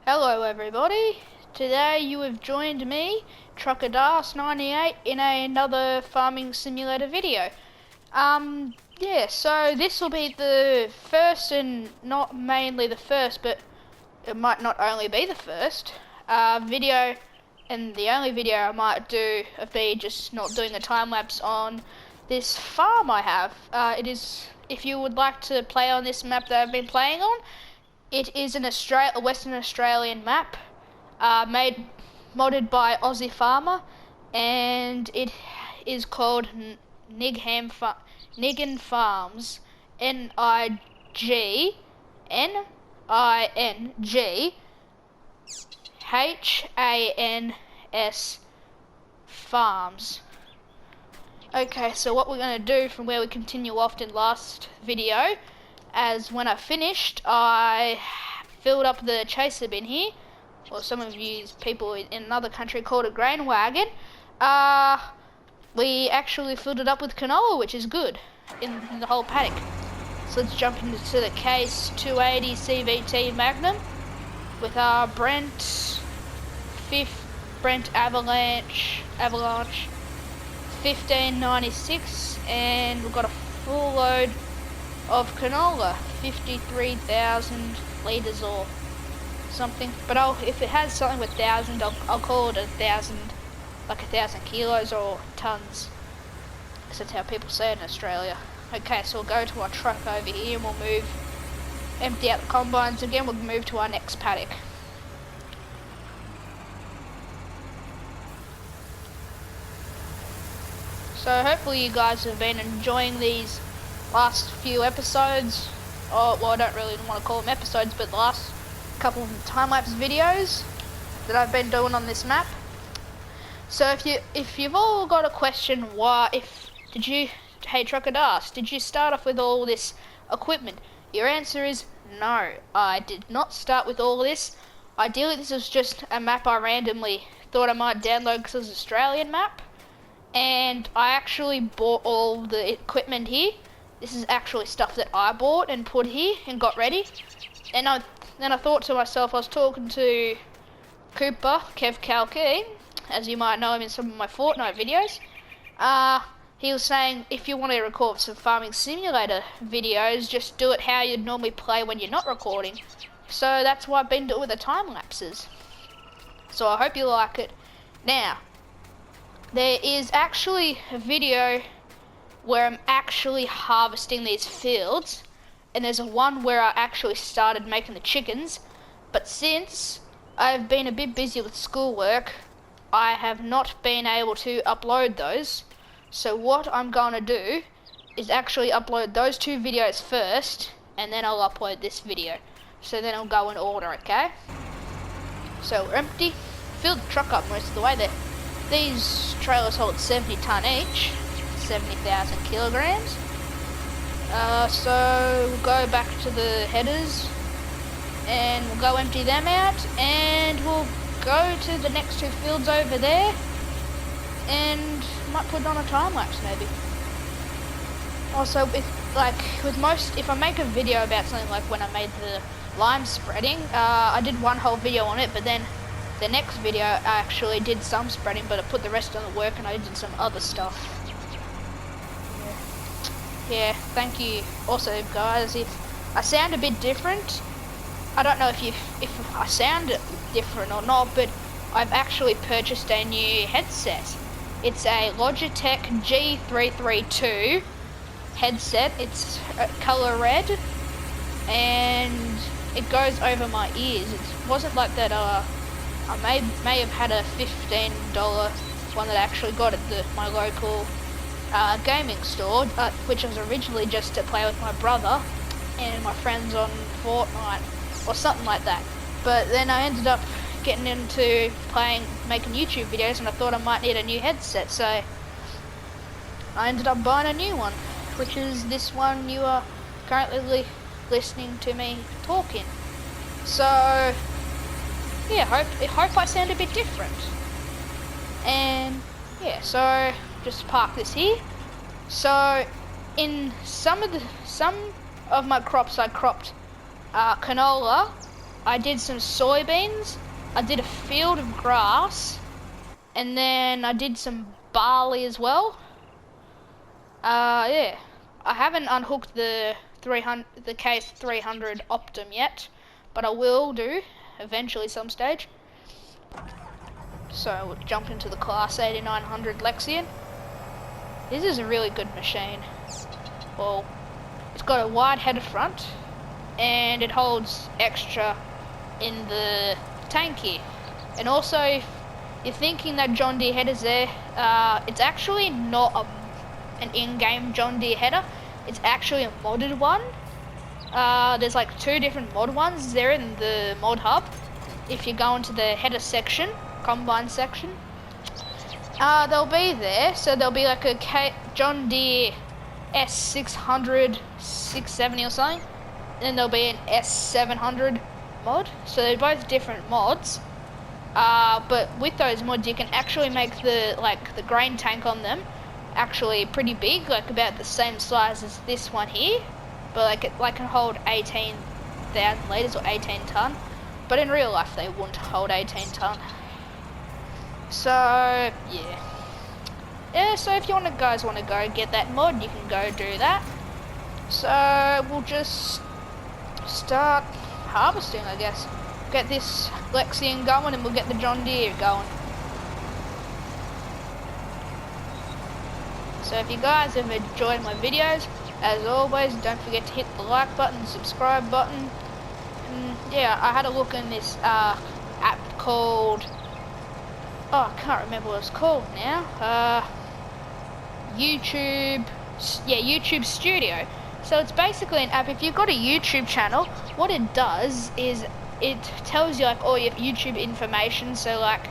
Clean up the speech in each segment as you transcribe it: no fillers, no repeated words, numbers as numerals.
Hello everybody, today you have joined me, TruckerDas98, in another farming simulator video. So this will be the first, and not mainly the first, but it might not only be the first video, and the only video I might do of me just not doing a time lapse on this farm I have. It is, if you would like to play on this map that I've been playing on, it is a Western Australian map, modded by Aussie Farmer, and it is called Niggin Farms, NIGGHANS Farms. Okay, so what we're going to do from where we continue off in last video, as when I finished, I filled up the chaser bin here, or some of you people in another country called a grain wagon. We actually filled it up with canola, which is good, in the whole paddock. So let's jump into the case 280 CVT Magnum with our Brent Avalanche 1596, and we've got a full load of canola, 53,000 litres or something. But if it has something with 1,000, I'll call it 1,000, like 1,000 kilos or tons, because that's how people say it in Australia. Okay, so we'll go to our truck over here and we'll empty out the combines again. We'll move to our next paddock. So hopefully you guys have been enjoying these last few episodes, well, I don't really want to call them episodes, but the last couple of time-lapse videos that I've been doing on this map. So if you've all got a question, hey Trucker Das, did you start off with all this equipment? Your answer is no, I did not start with all this. Ideally, this was just a map I randomly thought I might download because it was an Australian map, and I actually bought all the equipment here. This is actually stuff that I bought and put here and got ready. And then I thought to myself, I was talking to Cooper, Kev Kalkeen, as you might know him in some of my Fortnite videos. He was saying, if you want to record some farming simulator videos, just do it how you'd normally play when you're not recording. So that's what I've been doing with the time lapses. So I hope you like it. Now, there is actually a video where I'm actually harvesting these fields, and there's one where I actually started making the chickens, but since I've been a bit busy with schoolwork, I have not been able to upload those. So what I'm going to do is actually upload those two videos first, and then I'll upload this video. So then I'll go in order, okay? So we're empty, filled the truck up most of the way there. These trailers hold 70 tonne each, 70,000 kilograms. So we'll go back to the headers and we'll go empty them out, and we'll go to the next two fields over there and might put on a time lapse maybe. Also, if I make a video about something like when I made the lime spreading, I did one whole video on it, but then the next video I actually did some spreading, but I put the rest on the work and I did some other stuff. Yeah, thank you. Also, guys, if I sound a bit different, I don't know if I sound different or not, but I've actually purchased a new headset. It's a Logitech G332 headset. It's color red, and it goes over my ears. It wasn't like that. I may have had a $15 one that I actually got at my local gaming store, which was originally just to play with my brother and my friends on Fortnite or something like that. But then I ended up getting into making YouTube videos, and I thought I might need a new headset, so I ended up buying a new one, which is this one you are currently listening to me talking. So yeah, hope I sound a bit different. And yeah, so just park this here. So in some of my crops I cropped canola I did some soybeans, I did a field of grass, and then I did some barley as well. Yeah, I haven't unhooked the Case 300 Optum yet, but I will do eventually some stage. So we'll jump into the Class 8900 Lexion. This is a really good machine. Well, it's got a wide header front, and it holds extra in the tank here. And also, if you're thinking that John Deere header's there, it's actually not an in-game John Deere header. It's actually a modded one. There's like 2 different mod ones there in the mod hub. If you go into the header section, combine section, they'll be there. So there'll be like a John Deere S600, 670 or something. Then there'll be an S700 mod. So they're both different mods. But with those mods, you can actually make the grain tank on them actually pretty big, like about the same size as this one here. But it can hold 18,000 litres or 18 tonne. But in real life, they wouldn't hold 18 tonne. So yeah. So if you guys want to go get that mod, you can go do that. So we'll just start harvesting, I guess. Get this Lexion going, and we'll get the John Deere going. So if you guys have enjoyed my videos, as always, don't forget to hit the like button, subscribe button. And yeah, I had a look in this app called, I can't remember what it's called now. YouTube Studio. So it's basically an app. If you've got a YouTube channel, what it does is it tells you like all your YouTube information. So like,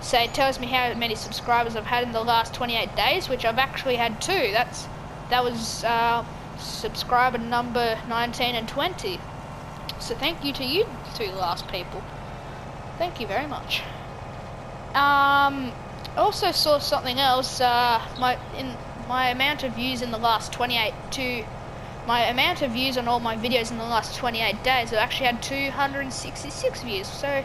say it tells me how many subscribers I've had in the last 28 days, which I've actually had 2. That was subscriber number 19 and 20. So thank you to you 2 last people. Thank you very much. Also saw something else. My amount of views in the last my amount of views on all my videos in the last 28 days, I've actually had 266 views. So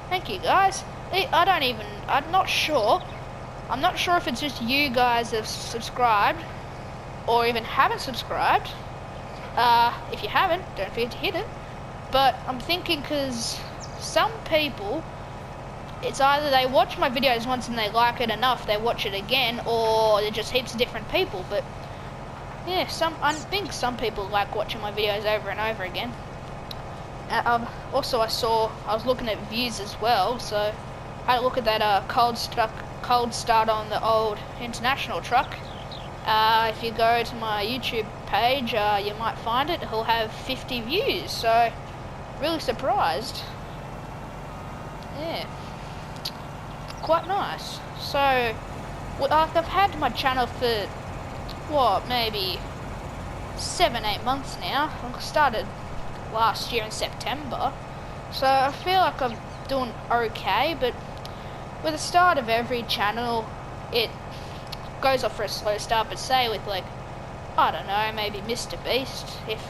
thank you guys. I'm not sure if it's just you guys that have subscribed or even haven't subscribed. If you haven't, don't forget to hit it. But I'm thinking, because some people, it's either they watch my videos once and they like it enough, they watch it again, or they're just heaps of different people. But yeah, I think some people like watching my videos over and over again. Also, I was looking at views as well, so I had a look at that cold start on the old International truck. If you go to my YouTube page, you might find it. It'll have 50 views, so really surprised. Yeah, quite nice. So I've had my channel for maybe 7-8 months now. I started last year in September, so I feel like I'm doing okay. But with the start of every channel, it goes off for a slow start. But say with I don't know, maybe Mr. Beast, if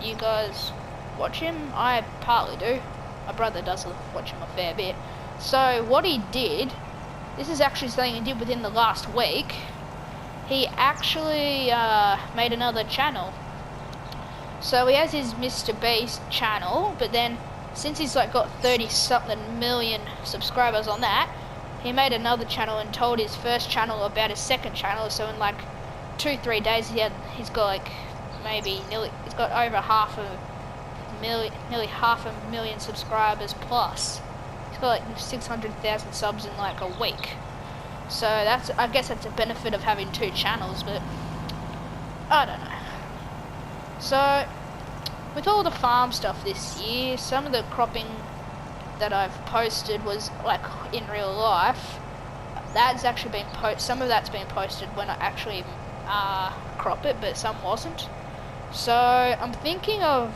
you guys watch him, I partly do. My brother does watch him a fair bit. So what he did, this is actually something he did within the last week. He actually made another channel. So he has his Mr. Beast channel, but then since he's got 30-something million subscribers on that, he made another channel and told his first channel about his second channel. So in 2-3 days, he's got he's got over nearly half a million subscribers plus. He's got 600,000 subs in a week. So I guess that's a benefit of having 2 channels, but I don't know. So with all the farm stuff this year, some of the cropping that I've posted was in real life. That's actually been some of that's been posted when I actually crop it, but some wasn't. So I'm thinking of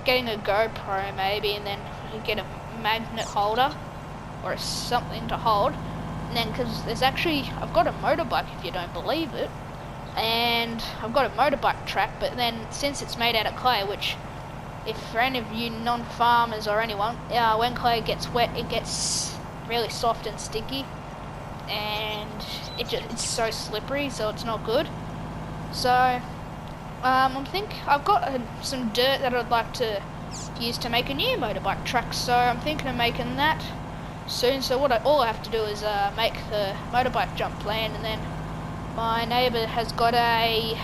getting a GoPro maybe, and then get a magnet holder or something to hold. And then, because I've got a motorbike, if you don't believe it, and I've got a motorbike track, but then since it's made out of clay, which if for any of you non-farmers or anyone, when clay gets wet, it gets really soft and sticky, and it's so slippery, so it's not good. So I've got some dirt that I'd like to use to make a new motorbike track, so I'm thinking of making that soon. So all I have to do is make the motorbike jump plan, and then my neighbour has got a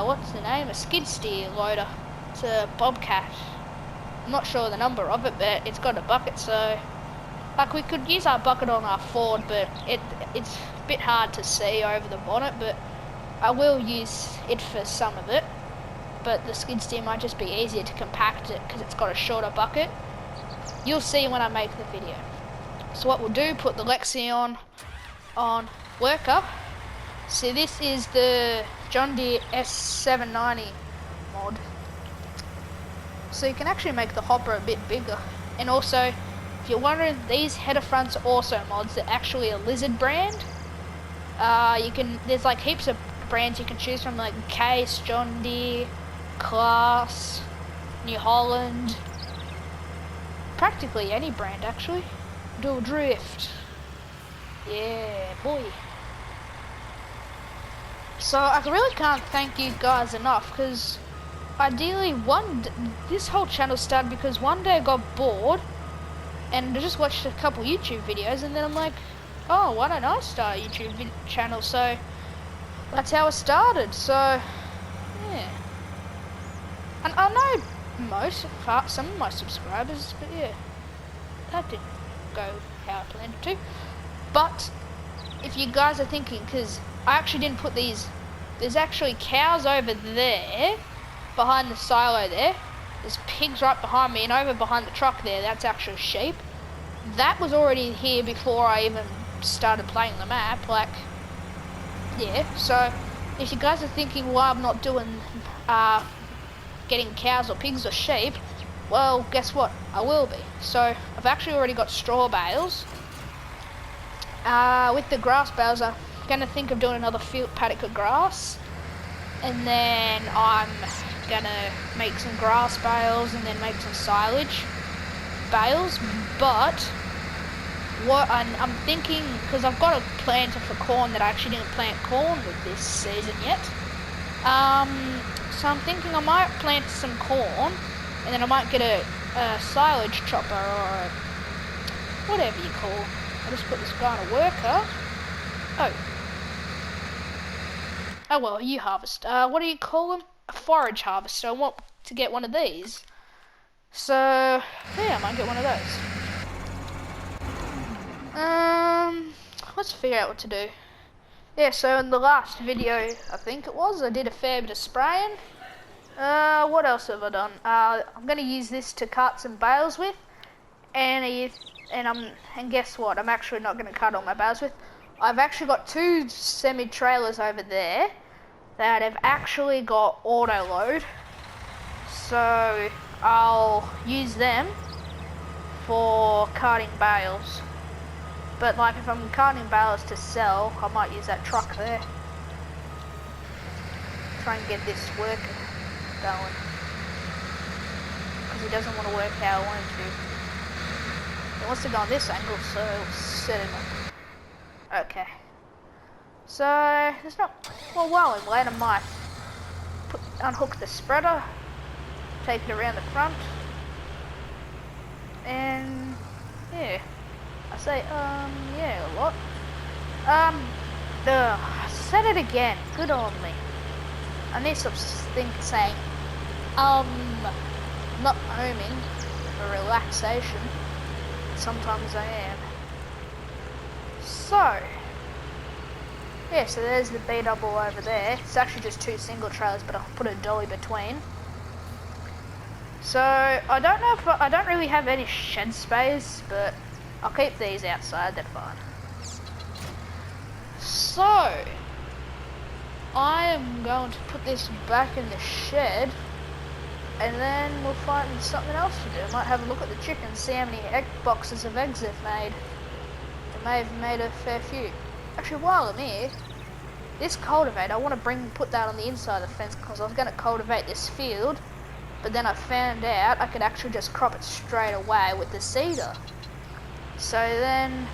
what's the name? A skid steer loader. It's a Bobcat. I'm not sure the number of it, but it's got a bucket, so like we could use our bucket on our Ford, but it's a bit hard to see over the bonnet, but I will use it for some of it. But the skid steer might just be easier to compact it because it's got a shorter bucket. You'll see when I make the video. So what we'll do, put the Lexi on worker. So this is the John Deere S790 mod. So you can actually make the hopper a bit bigger. And also, if you're wondering, these header fronts are also mods. They're actually a Lizard brand. There's like heaps of brands you can choose from, like Case, John Deere, Class, New Holland, practically any brand actually. Dual Drift, yeah boy. So I really can't thank you guys enough, because ideally this whole channel started because one day I got bored and I just watched a couple YouTube videos, and then I'm like, oh, why don't I start a YouTube channel? So that's how it started. So yeah, and I know some of my subscribers, but yeah, that didn't go how I planned it to. But if you guys are thinking, because I actually didn't put these, there's actually cows over there behind the silo there, there's pigs right behind me, and over behind the truck there, that's actually sheep. That was already here before I even started playing the map. Like, yeah, so if you guys are thinking why I'm not doing getting cows or pigs or sheep, well, guess what, I will be. So I've actually already got straw bales. With the grass bales, I'm gonna think of doing another field paddock of grass, and then I'm gonna make some grass bales and then make some silage bales. But what I'm thinking, because I've got a planter for corn that I actually didn't plant corn with this season yet, so I'm thinking I might plant some corn, and then I might get a silage chopper, or whatever you call it. I'll just put this guy on a worker. Oh well, you harvest. What do you call them? A forage harvester. I want to get one of these. So yeah, I might get one of those. Let's figure out what to do. Yeah, so in the last video, I think it was, I did a fair bit of spraying. What else have I done? I'm gonna use this to cut some bales with, and guess what? I'm actually not gonna cut all my bales with. I've actually got two semi-trailers over there that have actually got auto load, so I'll use them for carting bales. But like, if I'm carting bales to sell, I might use that truck there. Try and get this worker going, because he doesn't want to work how I want him to. He wants to go on this angle, so we'll set him up. Okay. So there's not. Well, while I'm waiting, I might unhook the spreader, take it around the front, and yeah. I say, yeah, a lot. I said it again. Good on me. I need some saying, not homing for relaxation. Sometimes I am. So, yeah, so there's the B double over there. It's actually just two single trailers, but I'll put a dolly between. So, I don't know if I don't really have any shed space, but I'll keep these outside, they're fine. So, I am going to put this back in the shed, and then we'll find something else to do. I might have a look at the chickens, see how many boxes of eggs they've made. They may have made a fair few. Actually, while I'm here, this cultivator, I want to put that on the inside of the fence, because I was going to cultivate this field but then I found out I could actually just crop it straight away with the seeder. So then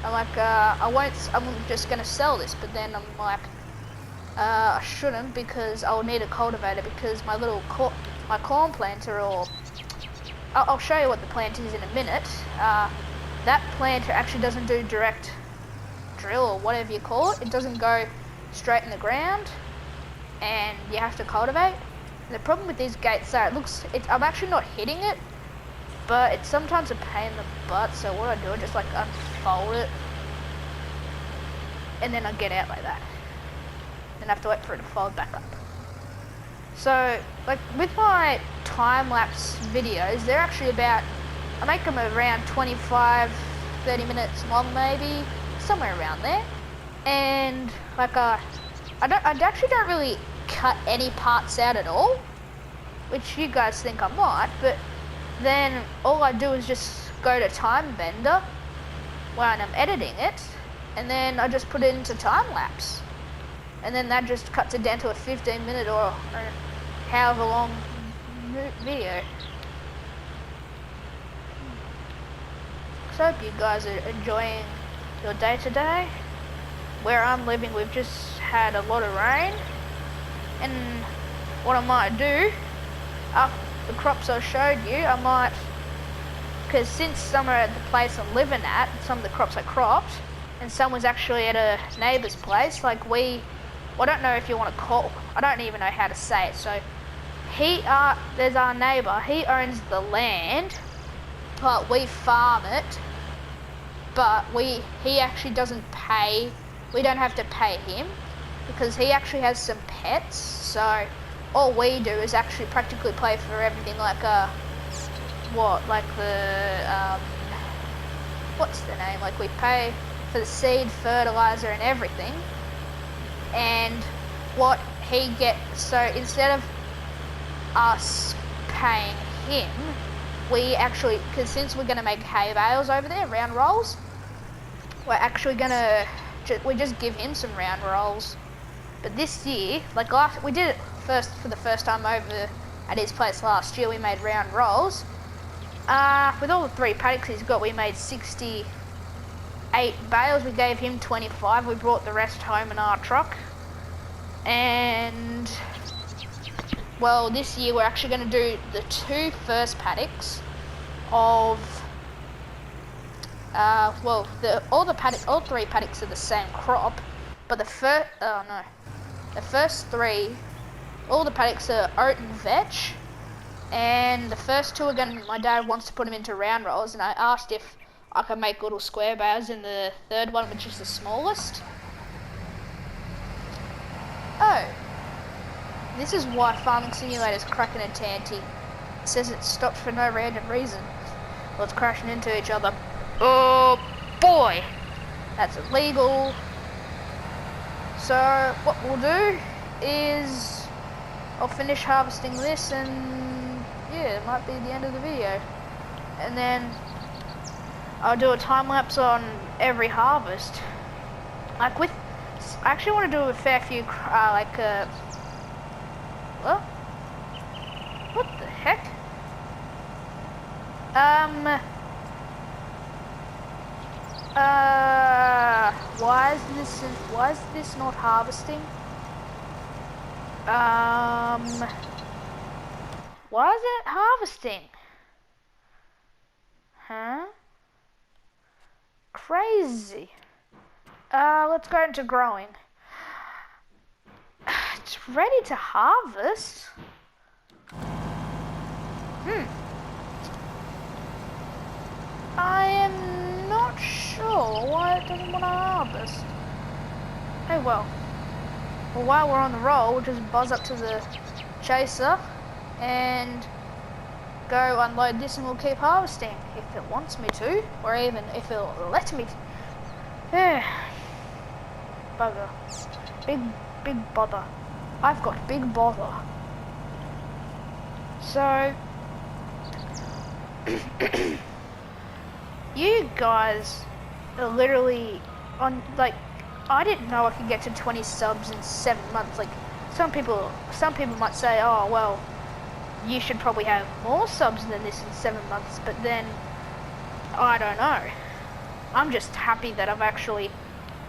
I'm like, I'm just gonna sell this, but then I'm like, I shouldn't, because I'll need a cultivator, because my corn planter, or I'll show you what the plant is in a minute. That planter actually doesn't do direct drill, or whatever you call it. It doesn't go straight in the ground, and you have to cultivate. And the problem with these gates are, I'm actually not hitting it, but it's sometimes a pain in the butt. So what I do, I just like unfold it, and then I get out like that. Then I have to wait for it to fold back up. So, like with my time-lapse videos, they're actually about, I make them around 25, 30 minutes long maybe, somewhere around there. And like I actually don't really cut any parts out at all, which you guys think I might, but then all I do is just go to Time Bender when I'm editing it, and then I just put it into time-lapse. And then that just cuts it down to a 15-minute or however long video. So I hope you guys are enjoying your day today. Where I'm living, we've just had a lot of rain, and what I might do, after the crops I showed you, I might, because since some are at the place I'm living at, some of the crops are cropped, and some was actually at a neighbour's place, like I don't know if you want to call, I don't even know how to say it. So there's our neighbour, he owns the land, but we farm it, but he actually doesn't pay, we don't have to pay him, because he actually has some pets. So all we do is actually practically pay for everything, like what's the name, like we pay for the seed, fertilizer and everything. And what he gets, so instead of us paying him, we actually, because since we're going to make hay bales over there, round rolls, we're actually going to, we just give him some round rolls. But this year, like we did it for the first time over at his place last year, we made round rolls. With all the 3 paddocks he's got, we made 68 bales. We gave him 25. We brought the rest home in our truck. And, well, this year we're actually going to do the 2 first paddocks of, all 3 paddocks are the same crop, but the first 3, all the paddocks are oat and vetch, and the first 2 are my dad wants to put them into round rolls, and I asked if I could make little square bales in the third one, which is the smallest. Oh, this is why Farming Simulator is cracking into Tanty. It says it stopped for no random reason. Well, it's crashing into each other. Oh boy, that's illegal. So what we'll do is I'll finish harvesting this, and yeah, it might be the end of the video. And then I'll do a time lapse on every harvest. I actually want to do a fair few, what the heck? Why is this not harvesting? Why is it harvesting? Huh? Crazy. Let's go into growing. It's ready to harvest. I am not sure why it doesn't want to harvest. Oh well. Well, while we're on the roll, we'll just buzz up to the chaser and go unload this, and we'll keep harvesting if it wants me to, or even if it'll let me. Bugger. Big bother. I've got big bother. So you guys are literally on, like, I didn't know I could get to 20 subs in 7 months. Like, some people might say, oh well, you should probably have more subs than this in 7 months, but then, I don't know. I'm just happy that I've actually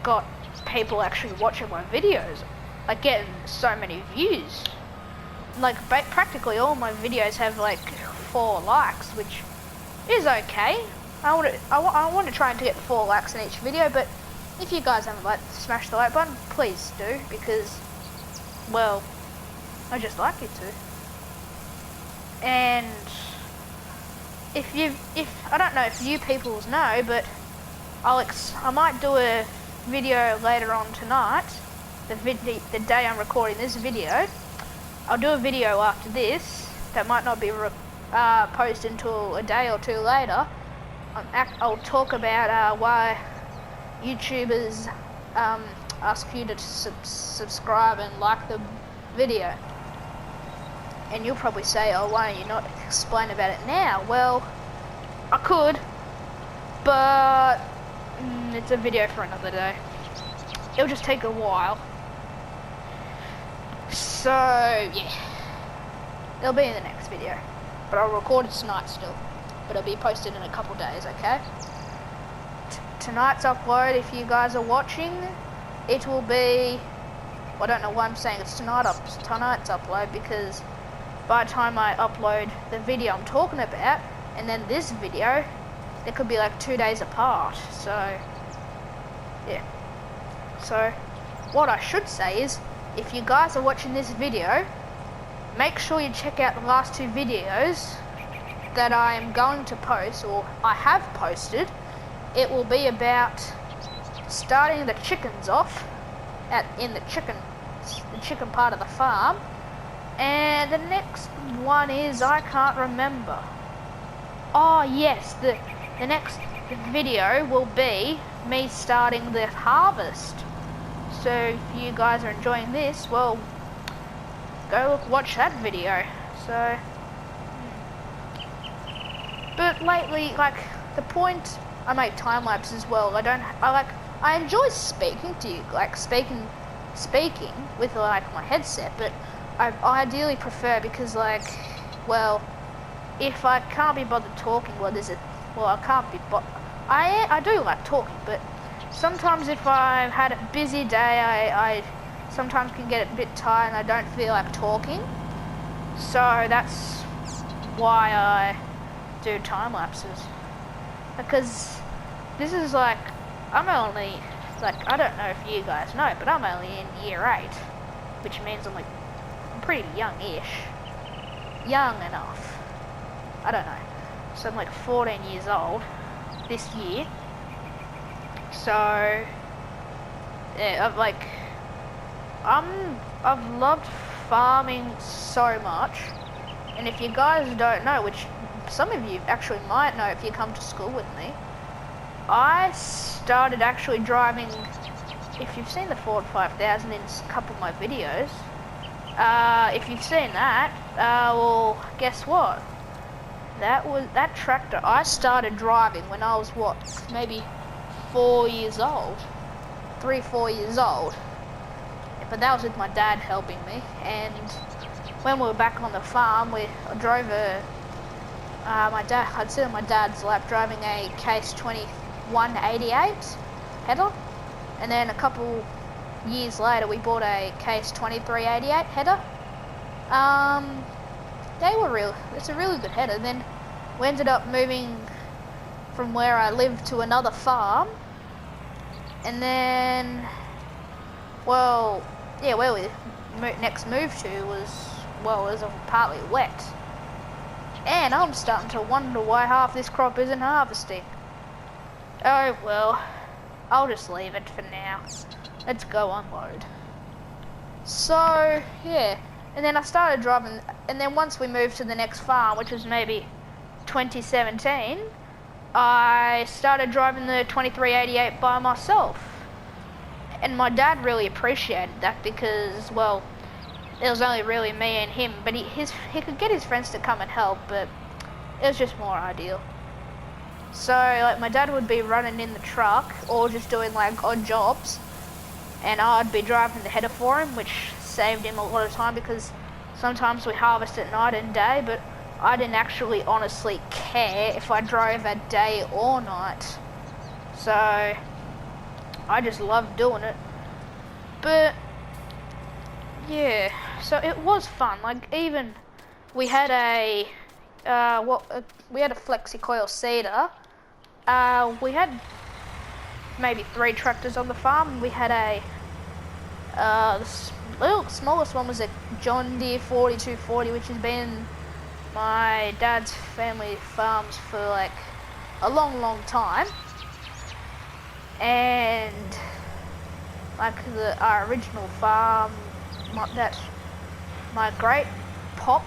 got people actually watching my videos, like getting so many views. Like practically all my videos have like 4 likes, which is okay. I want to try and get 4 likes in each video, but if you guys haven't smashed the like button, please do, because, well, I just like you to. And if I don't know if you peoples know, but I might do a video later on tonight, the day I'm recording this video. I'll do a video after this that might not be posted until a day or 2 later. I'll talk about why YouTubers ask you to subscribe and like the video. And you'll probably say, oh, why don't you not explain about it now? Well, I could, but it's a video for another day. It'll just take a while. So, yeah. It'll be in the next video. But I'll record it tonight still. But it'll be posted in a couple days, okay? Tonight's upload, if you guys are watching, it will be... Well, I don't know why I'm saying it's tonight's upload, because by the time I upload the video I'm talking about, and then this video, they could be like 2 days apart. So, yeah. So, what I should say is, if you guys are watching this video, make sure you check out the last 2 videos that I am going to post, or I have posted. It will be about starting the chickens off in the chicken part of the farm. And the next one is, I can't remember. Oh yes, the next video will be me starting the harvest. So if you guys are enjoying this, well, go watch that video. So, but lately, like, the point, I make time lapses as well. I enjoy speaking to you, like speaking with like my headset, but I ideally prefer, because like, well, if I can't be bothered talking, I can't be I do like talking, but sometimes if I've had a busy day, I sometimes can get a bit tired and I don't feel like talking. So that's why I do time lapses. Because this is like, I'm only, like, I don't know if you guys know, but I'm only in year 8, which means I'm pretty young-ish. Young enough. I don't know. So I'm like 14 years old this year. So, yeah, I've loved farming so much. And if you guys don't know, which some of you actually might know if you come to school with me, I started actually driving, if you've seen the Ford 5000 in a couple of my videos, if you've seen that, well, guess what? That tractor I started driving when I was, what, maybe 4 years old, 3-4 years old. But that was with my dad helping me. And when we were back on the farm, I'd sit on my dad's lap driving a Case 2188 header, and then a couple years later we bought a Case 2388 header. It's a really good header. Then we ended up moving from where I lived to another farm, and then, well, yeah, where we next moved to was partly wet. And I'm starting to wonder why half this crop isn't harvesting. Oh well, I'll just leave it for now. Let's go unload. So, yeah. And then I started driving, and then once we moved to the next farm, which was maybe 2017, I started driving the 2388 by myself. And my dad really appreciated that, because, well, it was only really me and him, but he could get his friends to come and help, but it was just more ideal. So, like, my dad would be running in the truck, or just doing, like, odd jobs, and I'd be driving the header for him, which saved him a lot of time, because Sometimes we harvest at night and day, but I didn't actually honestly care if I drove at day or night. So I just loved doing it. But yeah, so it was fun. Like, even we had a flexi coil seeder. We had maybe 3 tractors on the farm. We had the smallest one was a John Deere 4240, which has been my dad's family farms for like a long time. And like our original farm that my great pop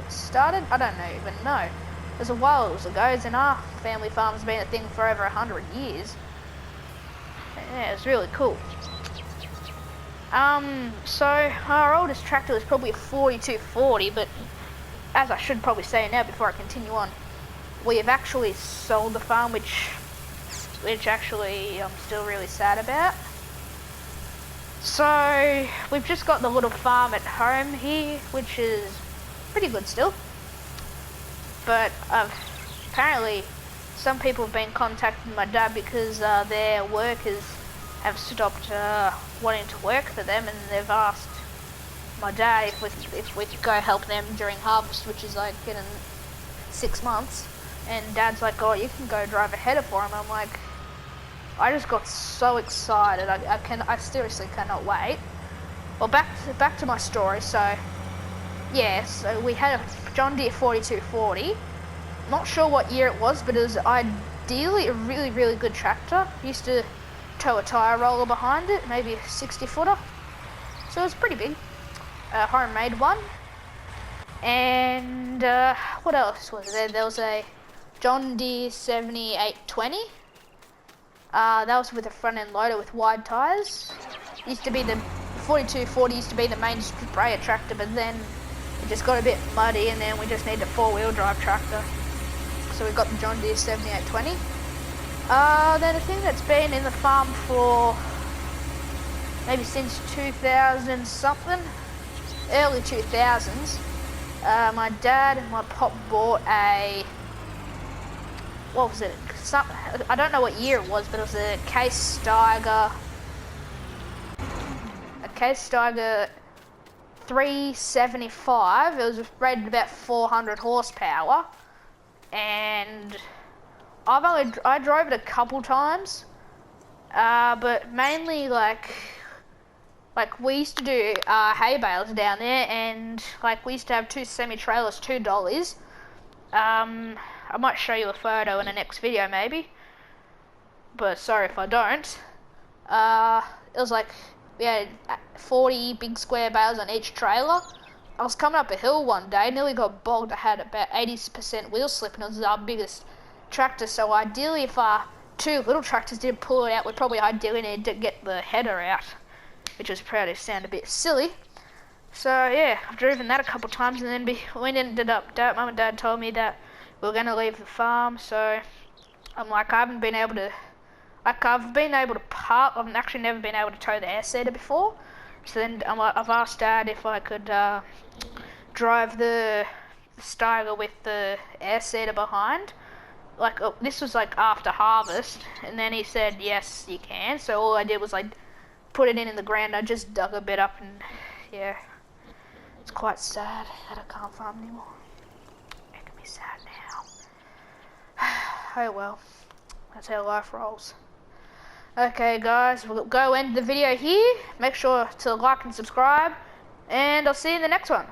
started, I don't even know. It was a while ago, and our family farm's been a thing for over 100 years. Yeah, it was really cool. So our oldest tractor was probably a 4240, but as I should probably say now before I continue on, we have actually sold the farm, which actually I'm still really sad about. So we've just got the little farm at home here, which is pretty good still. But apparently some people have been contacting my dad because their workers have stopped wanting to work for them, and they've asked my dad if we could go help them during harvest, which is like in 6 months. And Dad's like, oh, you can go drive a header for him. I'm like, I just got so excited. I seriously cannot wait. Well, back to my story. So yeah, so we had a John Deere 4240. Not sure what year it was, but it was ideally a really good tractor. Used to tow a tyre roller behind it, maybe a 60-footer. So it was pretty big. Homemade one. And what else was there? There was a John Deere 7820. That was with a front end loader with wide tyres. Used to be the 4240 used to be the main sprayer tractor, but then it just got a bit muddy, and then we just needed a 4-wheel drive tractor. So we got the John Deere 7820. Then a thing that's been in the farm for maybe since 2000 something, early 2000s. My dad and my pop bought a, what was it? I don't know what year it was, but it was a Case Steiger 375. It was rated about 400 horsepower, and I drove it a couple times, but mainly like we used to do hay bales down there, and like we used to have 2 semi-trailers, 2 dollies. I might show you a photo in the next video maybe, but sorry if I don't. It was like we had 40 big square bales on each trailer. I was coming up a hill one day, nearly got bogged. I had about 80% wheel slip, and it was our biggest tractor. So ideally, if our 2 little tractors didn't pull it out, we'd probably ideally need to get the header out, which was probably sound a bit silly. So yeah, I've driven that a couple times, and then we ended up, Mum and Dad told me that we were going to leave the farm. So I'm like, I've been able to park. I've actually never been able to tow the air seeder before. So then I've asked Dad if I could drive the Steiger with the air seeder behind. Like this was like after harvest, and then he said yes, you can. So all I did was like put it in the ground. I just dug a bit up, and yeah, it's quite sad that I can't farm anymore. Making me sad now. Oh well, that's how life rolls. Okay guys, we'll go end the video here. Make sure to like and subscribe, and I'll see you in the next one.